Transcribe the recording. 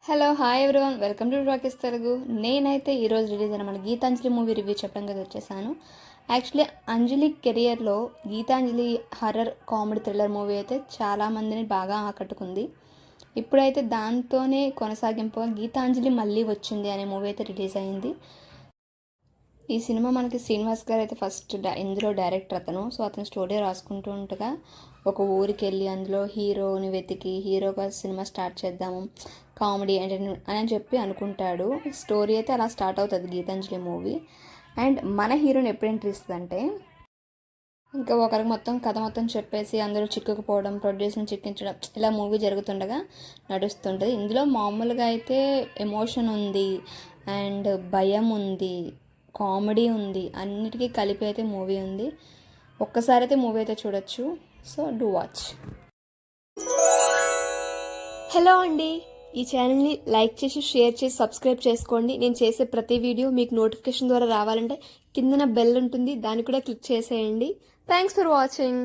Hello hi everyone welcome to Rakesh Telugu. నేనైతే ఈరోజు release అయిన మన గీతాంజలి మూవీ రివ్యూ చెప్పడం కదా వచ్చేసాను. యాక్చువల్లీ అంజలి కెరియర్లో Geethanjali horror comedy thriller movie అయితే చాలామందిని బాగా ఆకట్టుకుంది. ఇప్పుడైతే దాంతోనే కొనసాగింపుగా గీతాంజలి మళ్ళీ వచ్చింది అనే మూవీ అయితే రిలీజ్ అయింది. ఈ సినిమా మనకి శ్రీనివాస్ గారు అయితే ఫస్ట్ ఇందులో డైరెక్టర్ అతను. సో అతను స్టోరీ రాసుకుంటూ ఉండగా ఒక ఊరికి వెళ్ళి అందులో హీరోని వెతికి హీరోగా సినిమా స్టార్ట్ చేద్దాము, కామెడీ ఎంటర్టైన్మెంట్ అని చెప్పి అనుకుంటాడు. స్టోరీ అయితే అలా స్టార్ట్ అవుతుంది గీతాంజలి మూవీ. అండ్ మన హీరోని ఎప్పుడు ఎంట్రీ ఇస్తుందంటే ఇంకా ఒకరికి మొత్తం కథ మొత్తం చెప్పేసి అందరూ చిక్కుకుపోవడం, ప్రొడ్యూసర్ని చిక్కించడం, ఇలా మూవీ జరుగుతుండగా నడుస్తుంటుంది. ఇందులో మామూలుగా అయితే ఎమోషన్ ఉంది అండ్ భయం ఉంది, కామెడీ ఉంది, అన్నిటికీ కలిపి అయితే మూవీ ఉంది. ఒక్కసారి అయితే మూవీ అయితే చూడొచ్చు. So do watch. హలో అండి, ఈ ఛానల్ని లైక్ చేసి షేర్ చేసి సబ్స్క్రైబ్ చేసుకోండి. నేను చేసే ప్రతి వీడియో మీకు నోటిఫికేషన్ ద్వారా రావాలంటే కిందన బెల్ ఉంటుంది, దాన్ని కూడా క్లిక్ చేసేయండి. Thanks for watching.